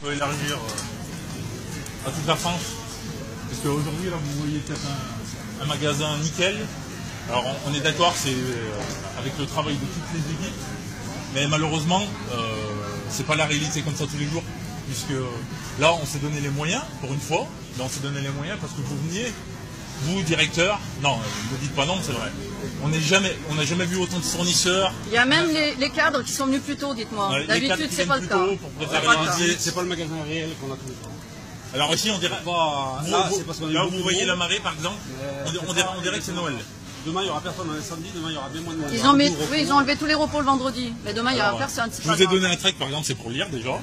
peut élargir à toute la France. Parce qu'aujourd'hui, là, vous voyez peut-être un magasin nickel. Alors, on est d'accord, c'est avec le travail de toutes les équipes. Mais malheureusement, c'est pas la réalité comme ça tous les jours. Puisque là, on s'est donné les moyens, pour une fois. Là, on s'est donné les moyens parce que vous veniez, vous, directeur. Non, ne dites pas non, c'est vrai. On n'a jamais vu autant de fournisseurs. Il y a même les cadres qui sont venus plus tôt, dites-moi. D'habitude, c'est pas le cas. C'est pas le magasin réel qu'on a tous les jours. Alors ici, on dirait... Là, vous voyez la marée, par exemple, on dirait que c'est Noël. Demain, il n'y aura personne. Samedi, demain, il y aura bien moins de monde. Ils ont enlevé tous les repos le vendredi. Mais demain, il n'y aura personne. Je vous ai donné un trek, par exemple, c'est pour lire déjà.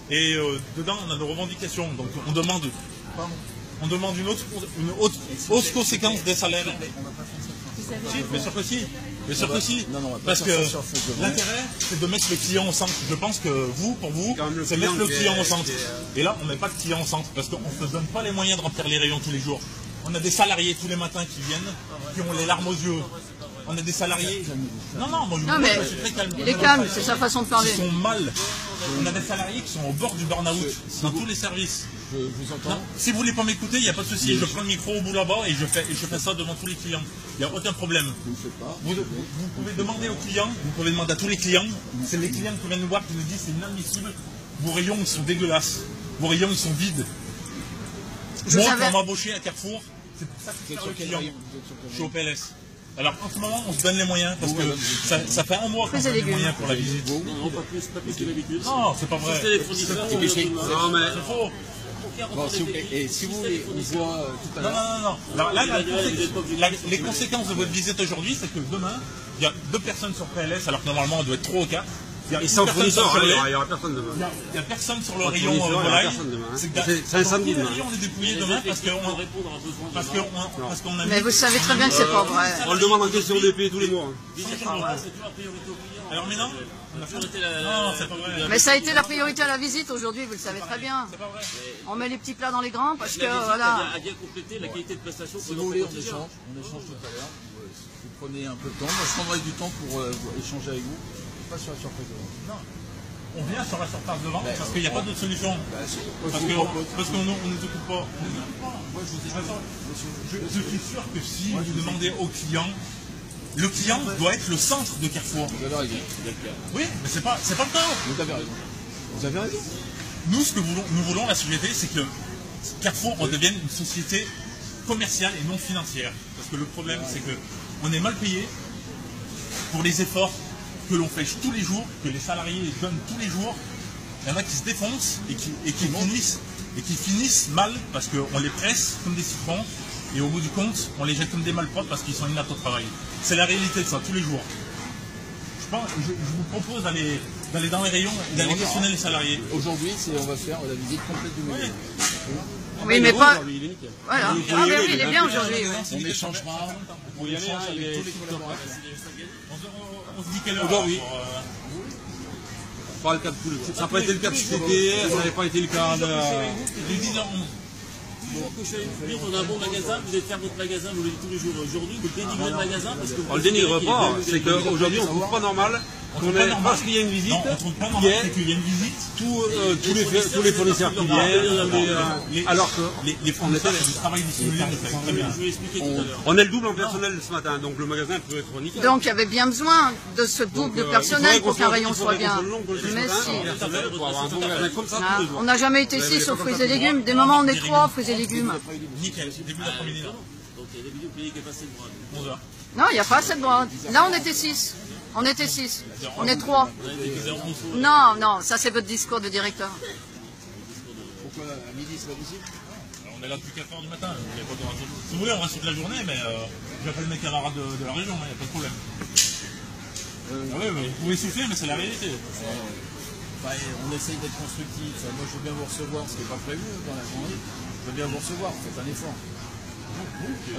Et dedans, on a nos revendications. Donc, on demande une hausse conséquence des salaires. Si, bien sûr que si. Bien sûr que si. Parce que l'intérêt, c'est de mettre le client au centre. Je pense que pour vous, c'est mettre le client au centre. Et là, on ne met pas le client au centre parce qu'on ne se donne pas les moyens de remplir les rayons tous les jours. On a des salariés tous les matins qui viennent, qui ont les larmes aux yeux. On a des salariés... Non, moi je suis très calme. Il est calme, c'est sa façon de parler. Ils sont mal. On a des salariés qui sont au bord du burn-out dans tous les services. Je vous entends. Non, si vous ne voulez pas m'écouter, il n'y a pas de souci. Je prends le micro au bout là-bas et je fais ça devant tous les clients. Il n'y a aucun problème. Vous pouvez demander aux clients, vous pouvez demander à tous les clients. C'est les clients qui viennent nous voir qui nous disent c'est inadmissible. Vos rayons ils sont dégueulasses. Vos rayons ils sont vides. Moi, quand on m'a embauché à Carrefour, c'est pour ça que je suis le client. Je suis au PLS. Alors en ce moment, on se donne les moyens parce que ça fait un mois qu'on se donne les moyens pour la visite. Non, pas plus que d'habitude. Non, c'est pas vrai. Non, mais c'est faux. Bon, et si vous voulez, on voit tout à l'heure. Non. Alors là, les conséquences de votre visite aujourd'hui, c'est que demain, il y a 2 personnes sur PLS, alors que normalement, on doit être 3 ou 4. Et sans fournisseur, il n'y aura personne demain. Il n'y a personne sur le rayon volaille. C'est un samedi demain. On est dépouillé demain parce qu'on a... Mais vous savez très bien que c'est pas vrai. On le demande en question d'épée tous les mois. Alors maintenant, on a fait... Non, c'est pas vrai. Mais ça a été la priorité à la visite aujourd'hui, vous le savez très bien. On met les petits plats dans les grands parce que voilà. A bien complété la qualité de prestation. Si vous voulez, on échange tout à l'heure. Vous prenez un peu de temps. Moi, je prendrai du temps pour échanger avec vous. Pas sur la surprise de vente. Non. On vient sur la surface de vente parce qu'il n'y a pas d'autre solution. Parce qu'on ne nous occupe pas. Je suis sûr que si vous demandez au client, le client doit être le centre de Carrefour. Vous avez raison. Oui, mais c'est pas le cas. Vous avez raison. Vous avez raison. Nous, ce que nous voulons, la société, c'est que Carrefour redevienne une société commerciale et non financière. Parce que le problème, c'est qu'on est mal payé pour les efforts que l'on fait tous les jours, que les salariés donnent tous les jours. Il y en a qui se défoncent et qui finissent mal parce qu'on les presse comme des citrons et au bout du compte, on les jette comme des malpropres parce qu'ils sont inaptes au travail. C'est la réalité de ça, tous les jours. Je vous propose d'aller dans les rayons et d'aller questionner les salariés. Aujourd'hui, on va faire la visite complète du magasin. Oui, mais pas... Voilà. Il est bien aujourd'hui. On échangera. On y aller avec tous les collaborateurs. On se dit quelle heure aujourd'hui. Pas le cas de tout le monde. Ça n'a pas été le cas de CTR, ça n'avait pas été le cas de... Il est 10h11. On a un bon magasin, vous allez faire votre magasin, vous le dites tous les jours. Aujourd'hui, vous dénigrez le magasin parce que vous... On le dénigre pas, c'est qu'aujourd'hui on ne trouve pas normal parce qu'il y a une visite. Non, on ne trouve pas normal, c'est qu'il y a une visite. Tous les fournisseurs qui viennent, alors que les fournisseurs font du travail dissimulé, très bien. Je vais expliquer tout à l'heure. on est le double en personnel ce matin, donc le magasin peut être nickel. Donc il y avait bien besoin de ce double de personnel pour qu'un rayon soit bien. Mais si. On n'a jamais été 6 aux fruits et légumes. Des moments on est 3 aux fruits et légumes. Nickel, début d'après-midi. Donc il y a des vidéos qui n'est pas assez de droit. 11h. Non, il n'y a pas assez de droits. Là on était 6. On était 6. On est 3. Non, ça c'est votre discours de directeur. Pourquoi à midi c'est pas possible? On est là depuis 4h du matin. Si vous voulez, on reste toute la journée, mais j'appelle mes camarades de la région, il n'y a pas de problème. Oui, vous pouvez souffler, mais c'est la réalité. On essaye d'être constructif. Moi, je veux bien vous recevoir, ce qui n'est pas prévu dans la journée. Je veux bien vous recevoir, faites un effort.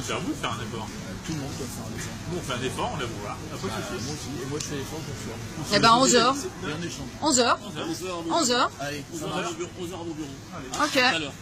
C'est à vous de faire un effort. Tout le monde doit faire un effort. Nous, on fait un effort, on les voit. Moi aussi, et moi je fais l'effort, je reçois. Eh ben 11h. Et on échange. 11h. 11h. Allez, 11h à vos bureaux. Ok. Tout à l'heure.